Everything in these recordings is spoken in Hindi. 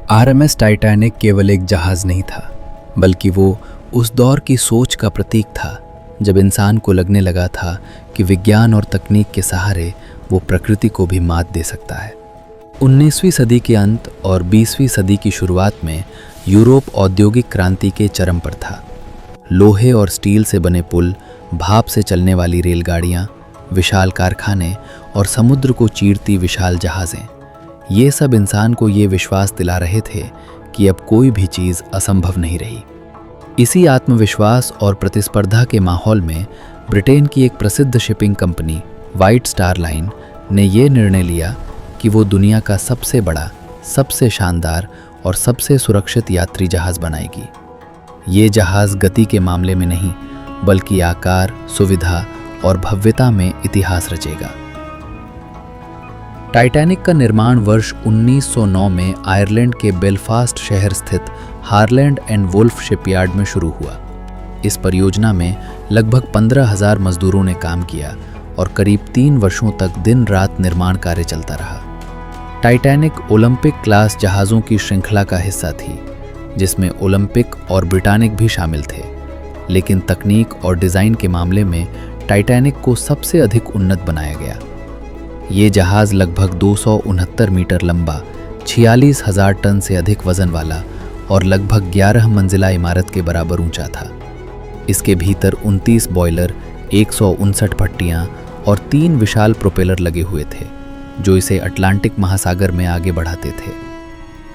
आरएमएस टाइटैनिक केवल एक जहाज नहीं था, बल्कि वो उस दौर की सोच का प्रतीक था जब इंसान को लगने लगा था कि विज्ञान और तकनीक के सहारे वो प्रकृति को भी मात दे सकता है। 19वीं सदी के अंत और 20वीं सदी की शुरुआत में यूरोप औद्योगिक क्रांति के चरम पर था। लोहे और स्टील से बने पुल, भाप से चलने वाली रेलगाड़ियाँ, विशाल कारखाने और समुद्र को चीरती विशाल जहाज़ें, ये सब इंसान को ये विश्वास दिला रहे थे कि अब कोई भी चीज़ असंभव नहीं रही। इसी आत्मविश्वास और प्रतिस्पर्धा के माहौल में ब्रिटेन की एक प्रसिद्ध shipping company white star line ने ये निर्णय लिया कि वो दुनिया का सबसे बड़ा, सबसे शानदार और सबसे सुरक्षित यात्री जहाज़ बनाएगी। ये जहाज़ गति के मामले में नहीं, बल्कि आकार, सुविधा और भव्यता में इतिहास रचेगा। टाइटैनिक का निर्माण वर्ष 1909 में आयरलैंड के बेलफास्ट शहर स्थित हारलैंड एंड वुल्फ शिपयार्ड में शुरू हुआ। इस परियोजना में लगभग 15,000 मजदूरों ने काम किया और करीब 3 वर्षों तक दिन रात निर्माण कार्य चलता रहा। टाइटैनिक ओलंपिक क्लास जहाज़ों की श्रृंखला का हिस्सा थी, जिसमें ओलंपिक और ब्रिटानिक भी शामिल थे, लेकिन तकनीक और डिज़ाइन के मामले में टाइटैनिक को सबसे अधिक उन्नत बनाया गया। ये जहाज़ लगभग 269 मीटर लंबा, 46,000 टन से अधिक वजन वाला और लगभग 11 मंजिला इमारत के बराबर ऊंचा था। इसके भीतर 29 बॉयलर, 159 भट्टियाँ और 3 विशाल प्रोपेलर लगे हुए थे, जो इसे अटलांटिक महासागर में आगे बढ़ाते थे।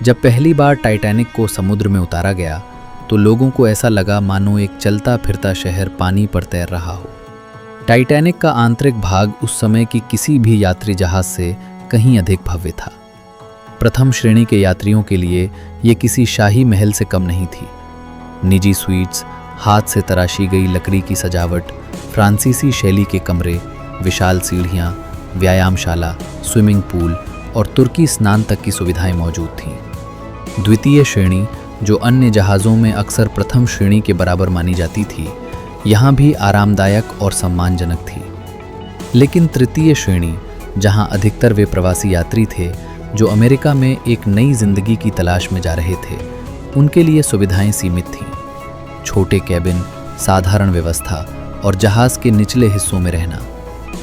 जब पहली बार टाइटैनिक को समुद्र में उतारा गया, तो लोगों को ऐसा लगा मानो एक चलता फिरता शहर पानी पर तैर रहा हो। टाइटैनिक का आंतरिक भाग उस समय की किसी भी यात्री जहाज से कहीं अधिक भव्य था। प्रथम श्रेणी के यात्रियों के लिए ये किसी शाही महल से कम नहीं थी। निजी स्वीट्स, हाथ से तराशी गई लकड़ी की सजावट, फ्रांसीसी शैली के कमरे, विशाल सीढ़ियाँ, व्यायामशाला, स्विमिंग पूल और तुर्की स्नान तक की सुविधाएं मौजूद थीं। द्वितीय श्रेणी, जो अन्य जहाज़ों में अक्सर प्रथम श्रेणी के बराबर मानी जाती थी, यहाँ भी आरामदायक और सम्मानजनक थी। लेकिन तृतीय श्रेणी, जहाँ अधिकतर वे प्रवासी यात्री थे जो अमेरिका में एक नई जिंदगी की तलाश में जा रहे थे, उनके लिए सुविधाएं सीमित थीं। छोटे कैबिन, साधारण व्यवस्था और जहाज़ के निचले हिस्सों में रहना।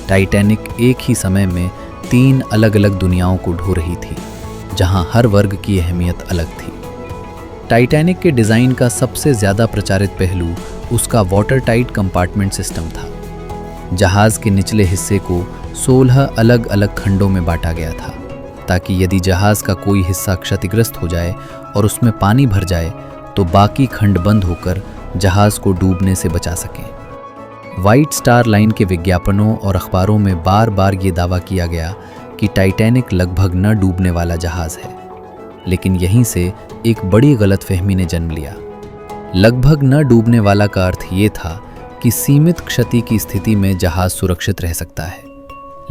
टाइटैनिक एक ही समय में 3 अलग अलग दुनियाओं को ढो रही थी, जहाँ हर वर्ग की अहमियत अलग थी। टाइटैनिक के डिज़ाइन का सबसे ज़्यादा प्रचारित पहलू उसका वाटर टाइट कंपार्टमेंट सिस्टम था। जहाज़ के निचले हिस्से को 16 अलग अलग खंडों में बांटा गया था, ताकि यदि जहाज़ का कोई हिस्सा क्षतिग्रस्त हो जाए और उसमें पानी भर जाए, तो बाकी खंड बंद होकर जहाज़ को डूबने से बचा सकें। व्हाइट स्टार लाइन के विज्ञापनों और अखबारों में बार बार ये दावा किया गया कि टाइटैनिक लगभग न डूबने वाला जहाज़ है, लेकिन यहीं से एक बड़ी गलतफहमी ने जन्म लिया। लगभग न डूबने वाला का अर्थ ये था कि सीमित क्षति की स्थिति में जहाज़ सुरक्षित रह सकता है,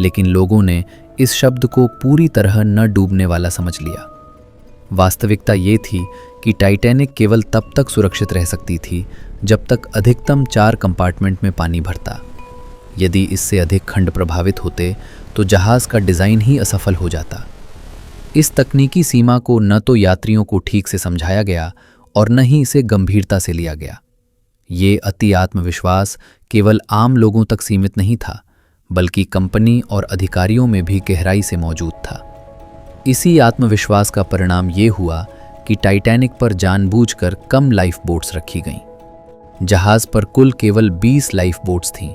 लेकिन लोगों ने इस शब्द को पूरी तरह न डूबने वाला समझ लिया। वास्तविकता ये थी कि टाइटैनिक केवल तब तक सुरक्षित रह सकती थी जब तक अधिकतम 4 कंपार्टमेंट में पानी भरता। यदि इससे अधिक खंड प्रभावित होते तो जहाज़ का डिज़ाइन ही असफल हो जाता। इस तकनीकी सीमा को न तो यात्रियों को ठीक से समझाया गया और न ही इसे गंभीरता से लिया गया। ये अति आत्मविश्वास केवल आम लोगों तक सीमित नहीं था, बल्कि कंपनी और अधिकारियों में भी गहराई से मौजूद था। इसी आत्मविश्वास का परिणाम ये हुआ कि टाइटैनिक पर जानबूझकर कम लाइफ बोट्स रखी गईं। जहाज़ पर कुल केवल 20 लाइफ बोट्स थीं,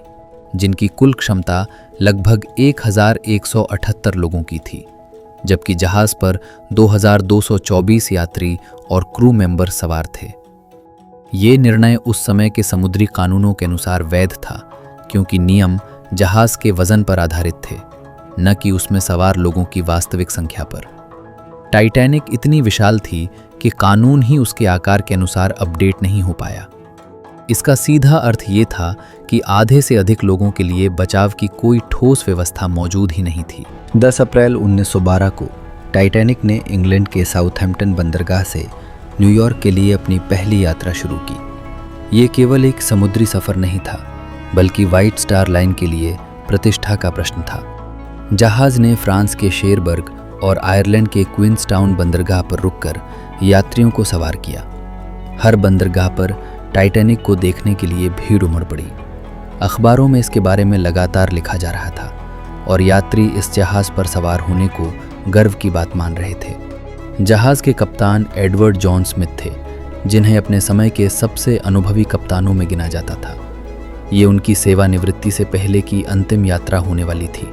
जिनकी कुल क्षमता लगभग 1,178 लोगों की थी, जबकि जहाज़ पर 2,224 यात्री और क्रू मेंबर सवार थे। ये निर्णय उस समय के समुद्री कानूनों के अनुसार वैध था, क्योंकि नियम जहाज़ के वजन पर आधारित थे, न कि उसमें सवार लोगों की वास्तविक संख्या पर। टाइटैनिक इतनी विशाल थी कि कानून ही उसके आकार के अनुसार अपडेट नहीं हो पाया। इसका सीधा अर्थ ये था कि आधे से अधिक लोगों के लिए बचाव की कोई ठोस व्यवस्था मौजूद ही नहीं थी। 10 अप्रैल 1912 को टाइटैनिक ने इंग्लैंड के साउथहैम्पटन बंदरगाह से न्यूयॉर्क के लिए अपनी पहली यात्रा शुरू की। ये केवल एक समुद्री सफ़र नहीं था, बल्कि व्हाइट स्टार लाइन के लिए प्रतिष्ठा का प्रश्न था। जहाज़ ने फ्रांस के शेरबर्ग और आयरलैंड के क्वींसटाउन बंदरगाह पर रुककर यात्रियों को सवार किया। हर बंदरगाह पर टाइटैनिक को देखने के लिए भीड़ उमड़ पड़ी। अखबारों में इसके बारे में लगातार लिखा जा रहा था और यात्री इस जहाज़ पर सवार होने को गर्व की बात मान रहे थे। जहाज़ के कप्तान एडवर्ड जॉन स्मिथ थे, जिन्हें अपने समय के सबसे अनुभवी कप्तानों में गिना जाता था। ये उनकी सेवानिवृत्ति से पहले की अंतिम यात्रा होने वाली थी,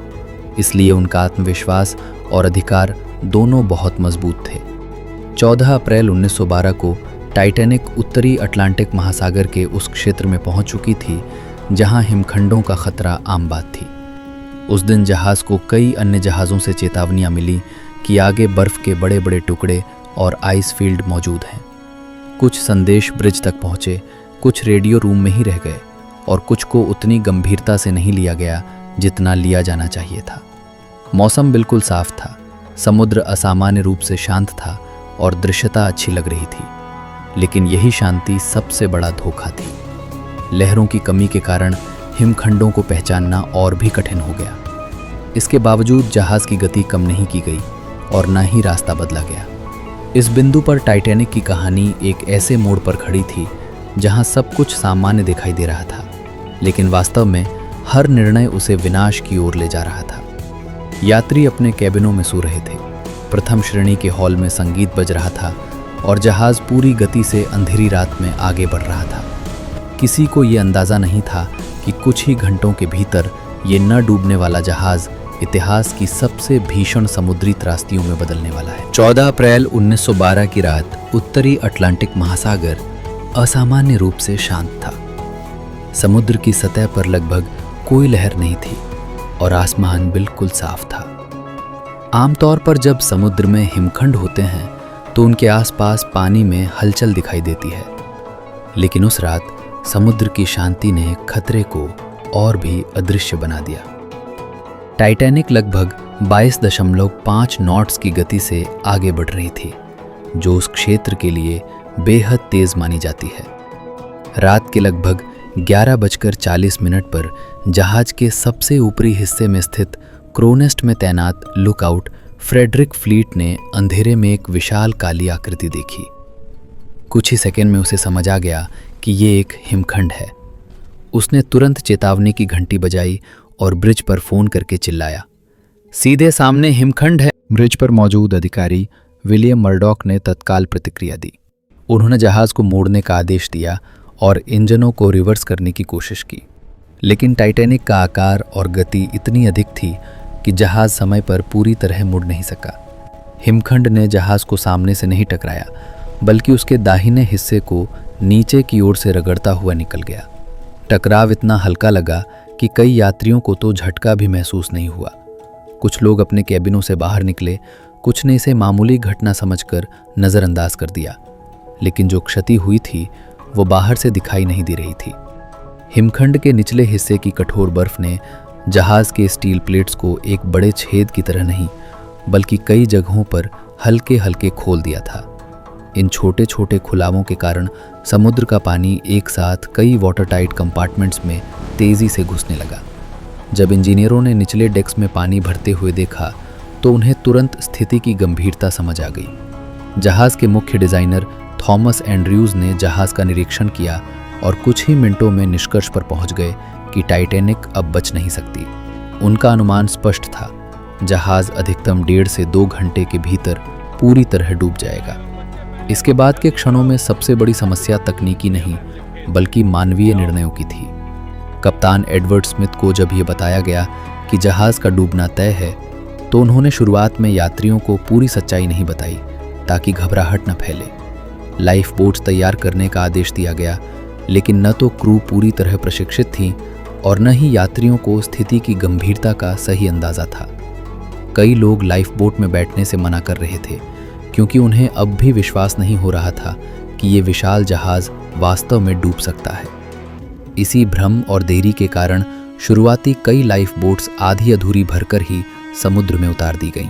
इसलिए उनका आत्मविश्वास और अधिकार दोनों बहुत मजबूत थे। 14 अप्रैल 1912 को टाइटैनिक उत्तरी अटलांटिक महासागर के उस क्षेत्र में पहुंच चुकी थी जहां हिमखंडों का खतरा आम बात थी। उस दिन जहाज़ को कई अन्य जहाज़ों से चेतावनियां मिली कि आगे बर्फ़ के बड़े बड़े टुकड़े और आइस फील्ड मौजूद हैं। कुछ संदेश ब्रिज तक पहुँचे, कुछ रेडियो रूम में ही रह गए और कुछ को उतनी गंभीरता से नहीं लिया गया जितना लिया जाना चाहिए था। मौसम बिल्कुल साफ था, समुद्र असामान्य रूप से शांत था और दृश्यता अच्छी लग रही थी। लेकिन यही शांति सबसे बड़ा धोखा थी। लहरों की कमी के कारण हिमखंडों को पहचानना और भी कठिन हो गया। इसके बावजूद जहाज़ की गति कम नहीं की गई और न ही रास्ता बदला गया। इस बिंदु पर टाइटैनिक की कहानी एक ऐसे मोड़ पर खड़ी थी जहां सब कुछ सामान्य दिखाई दे रहा था, लेकिन वास्तव में हर निर्णय उसे विनाश की ओर ले जा रहा था। यात्री अपने कैबिनों में सो रहे थे। प्रथम श्रेणी के हॉल में संगीत बज रहा था और जहाज़ पूरी गति से अंधेरी रात में आगे बढ़ रहा था। किसी को ये अंदाज़ा नहीं था कि कुछ ही घंटों के भीतर ये न डूबने वाला जहाज़ इतिहास की सबसे भीषण समुद्री त्रासदियों में बदलने वाला है। 14 अप्रैल 1912 की रात उत्तरी अटलांटिक महासागर असामान्य रूप से शांत था। समुद्र की सतह पर लगभग कोई लहर नहीं थी और आसमान बिल्कुल साफ था। आमतौर पर जब समुद्र में हिमखंड होते हैं तो उनके आसपास पानी में हलचल दिखाई देती है, लेकिन उस रात समुद्र की शांति ने खतरे को और भी अदृश्य बना दिया। टाइटैनिक लगभग 22.5 नॉट्स की गति से आगे बढ़ रही थी, जो उस क्षेत्र के लिए बेहद तेज मानी जाती है। रात के लगभग 11:40 पर जहाज के सबसे ऊपरी हिस्से में स्थित क्रोनेस्ट में तैनात लुकआउट फ्रेडरिक फ्लीट ने अंधेरे में एक विशाल काली आकृति देखी। कुछ ही सेकंड में उसे समझ आ गया कि ये एक हिमखंड है। उसने तुरंत चेतावनी की घंटी बजाई और ब्रिज पर फोन करके चिल्लाया, सीधे सामने हिमखंड है। ब्रिज पर मौजूद अधिकारी विलियम मर्डॉक ने तत्काल प्रतिक्रिया दी। उन्होंने जहाज को मोड़ने का आदेश दिया और इंजनों को रिवर्स करने की कोशिश की, लेकिन टाइटैनिक का आकार और गति इतनी अधिक थी कि जहाज समय पर पूरी तरह मुड़ नहीं सका। हिमखंड ने जहाज को सामने से नहीं टकराया, बल्कि उसके दाहिने हिस्से को नीचे की ओर से रगड़ता हुआ निकल गया। टकराव इतना हल्का लगा कि कई यात्रियों को तो झटका भी महसूस नहीं हुआ। कुछ लोग अपने कैबिनों से बाहर निकले, कुछ ने इसे मामूली घटना समझकर नज़रअंदाज कर दिया, लेकिन जो क्षति हुई थी वो बाहर से दिखाई नहीं दे रही थी। हिमखंड के निचले हिस्से की कठोर बर्फ ने जहाज़ के स्टील प्लेट्स को एक बड़े छेद की तरह नहीं, बल्कि कई जगहों पर हल्के हल्के खोल दिया था। इन छोटे छोटे खुलावों के कारण समुद्र का पानी एक साथ कई वाटरटाइट कंपार्टमेंट्स में तेज़ी से घुसने लगा। जब इंजीनियरों ने निचले डेक्स में पानी भरते हुए देखा तो उन्हें तुरंत स्थिति की गंभीरता समझ आ गई। जहाज़ के मुख्य डिज़ाइनर थॉमस एंड्रयूज़ ने जहाज़ का निरीक्षण किया और कुछ ही मिनटों में निष्कर्ष पर पहुंच गए कि टाइटैनिक अब बच नहीं सकती। उनका अनुमान स्पष्ट था, जहाज़ अधिकतम 1.5 से 2 घंटे के भीतर पूरी तरह डूब जाएगा। इसके बाद के क्षणों में सबसे बड़ी समस्या तकनीकी नहीं, बल्कि मानवीय निर्णयों की थी। कप्तान एडवर्ड स्मिथ को जब यह बताया गया कि जहाज़ का डूबना तय है, तो उन्होंने शुरुआत में यात्रियों को पूरी सच्चाई नहीं बताई ताकि घबराहट न फैले। लाइफ बोट्स तैयार करने का आदेश दिया गया, लेकिन न तो क्रू पूरी तरह प्रशिक्षित थी और न ही यात्रियों को स्थिति की गंभीरता का सही अंदाज़ा था। कई लोग लाइफ बोट में बैठने से मना कर रहे थे, क्योंकि उन्हें अब भी विश्वास नहीं हो रहा था कि ये विशाल जहाज़ वास्तव में डूब सकता है। इसी भ्रम और देरी के कारण शुरुआती कई लाइफ बोट्स आधी अधूरी भरकर ही समुद्र में उतार दी गईं।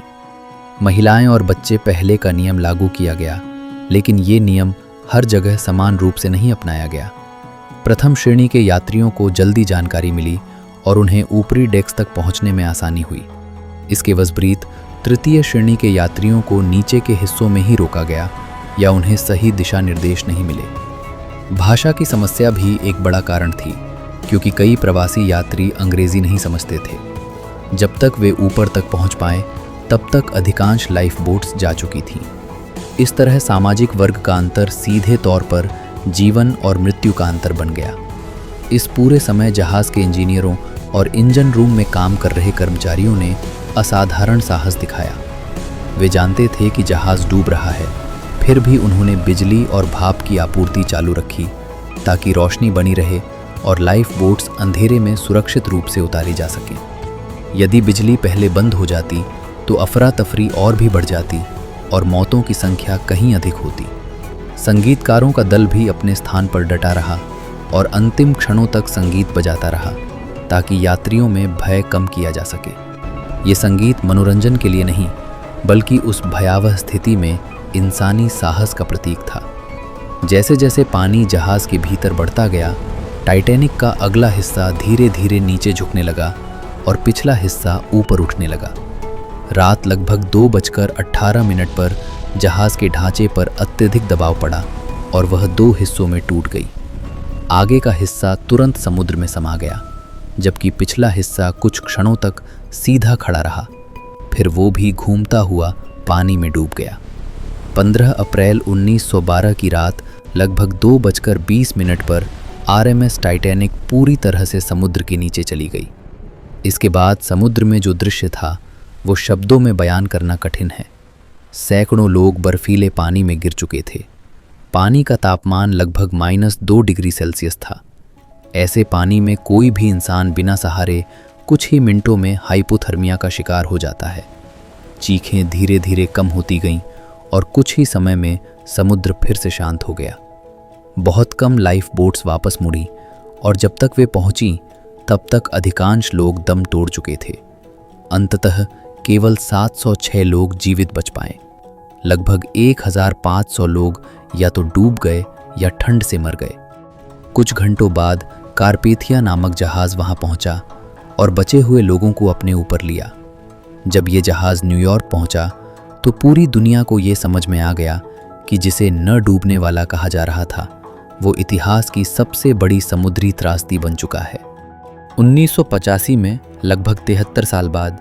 महिलाएं और बच्चे पहले का नियम लागू किया गया, लेकिन ये नियम हर जगह समान रूप से नहीं अपनाया गया। प्रथम श्रेणी के यात्रियों को जल्दी जानकारी मिली और उन्हें ऊपरी डेक्स तक पहुंचने में आसानी हुई। इसके विपरीत तृतीय श्रेणी के यात्रियों को नीचे के हिस्सों में ही रोका गया या उन्हें सही दिशा निर्देश नहीं मिले। भाषा की समस्या भी एक बड़ा कारण थी, क्योंकि कई प्रवासी यात्री अंग्रेजी नहीं समझते थे। जब तक वे ऊपर तक पहुंच पाए तब तक अधिकांश लाइफ बोट्स जा चुकी थीं। इस तरह सामाजिक वर्ग का अंतर सीधे तौर पर जीवन और मृत्यु का अंतर बन गया। इस पूरे समय जहाज़ के इंजीनियरों और इंजन रूम में काम कर रहे कर्मचारियों ने असाधारण साहस दिखाया। वे जानते थे कि जहाज़ डूब रहा है, फिर भी उन्होंने बिजली और भाप की आपूर्ति चालू रखी ताकि रोशनी बनी रहे और लाइफ बोट्स अंधेरे में सुरक्षित रूप से उतारी जा सकें। यदि बिजली पहले बंद हो जाती तो अफरा तफरी और भी बढ़ जाती और मौतों की संख्या कहीं अधिक होती। संगीतकारों का दल भी अपने स्थान पर डटा रहा और अंतिम क्षणों तक संगीत बजाता रहा ताकि यात्रियों में भय कम किया जा सके। ये संगीत मनोरंजन के लिए नहीं, बल्कि उस भयावह स्थिति में इंसानी साहस का प्रतीक था। जैसे जैसे पानी जहाज़ के भीतर बढ़ता गया, टाइटैनिक का अगला हिस्सा धीरे धीरे नीचे झुकने लगा और पिछला हिस्सा ऊपर उठने लगा। रात लगभग 2:18 पर जहाज़ के ढांचे पर अत्यधिक दबाव पड़ा और वह 2 हिस्सों में टूट गई। आगे का हिस्सा तुरंत समुद्र में समा गया, जबकि पिछला हिस्सा कुछ क्षणों तक सीधा खड़ा रहा, फिर वो भी घूमता हुआ पानी में डूब गया। 15 अप्रैल 1912 की रात लगभग 2:20 पर RMS टाइटैनिक पूरी तरह से समुद्र के नीचे चली गई। इसके बाद समुद्र में जो दृश्य था वो शब्दों में बयान करना कठिन है। सैकड़ों लोग बर्फीले पानी में गिर चुके थे। पानी का तापमान लगभग -2 डिग्री सेल्सियस था। ऐसे पानी में कोई भी इंसान बिना सहारे कुछ ही मिनटों में हाइपोथर्मिया का शिकार हो जाता है। चीखें धीरे धीरे कम होती गईं और कुछ ही समय में समुद्र फिर से शांत हो गया। बहुत कम लाइफ बोट्स वापस मुड़ी और जब तक वे पहुंची तब तक अधिकांश लोग दम तोड़ चुके थे। अंततः केवल 706 लोग जीवित बच पाए। लगभग 1500 लोग या तो डूब गए या ठंड से मर गए। कुछ घंटों बाद कारपेथिया नामक जहाज़ वहां पहुंचा और बचे हुए लोगों को अपने ऊपर लिया। जब ये जहाज़ न्यूयॉर्क पहुंचा तो पूरी दुनिया को ये समझ में आ गया कि जिसे न डूबने वाला कहा जा रहा था वो इतिहास की सबसे बड़ी समुद्री त्रासदी बन चुका है। 1985 में लगभग 73 साल बाद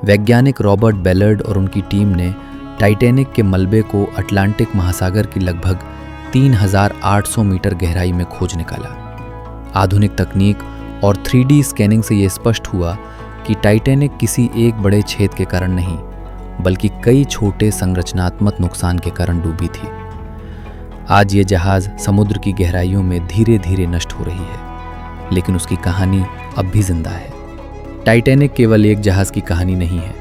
वैज्ञानिक रॉबर्ट बेलर्ड और उनकी टीम ने टाइटैनिक के मलबे को अटलांटिक महासागर की लगभग 3800 मीटर गहराई में खोज निकाला। आधुनिक तकनीक और 3D स्कैनिंग से ये स्पष्ट हुआ कि टाइटैनिक किसी एक बड़े छेद के कारण नहीं, बल्कि कई छोटे संरचनात्मक नुकसान के कारण डूबी थी। आज ये जहाज़ समुद्र की गहराइयों में धीरे धीरे नष्ट हो रही है, लेकिन उसकी कहानी अब भी जिंदा है। टाइटैनिक केवल एक जहाज़ की कहानी नहीं है,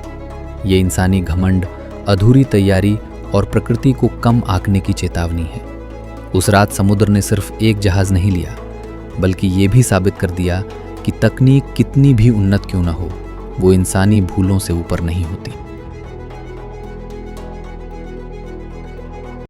ये इंसानी घमंड, अधूरी तैयारी और प्रकृति को कम आंकने की चेतावनी है। उस रात समुद्र ने सिर्फ एक जहाज़ नहीं लिया, बल्कि ये भी साबित कर दिया कि तकनीक कितनी भी उन्नत क्यों न हो, वो इंसानी भूलों से ऊपर नहीं होती।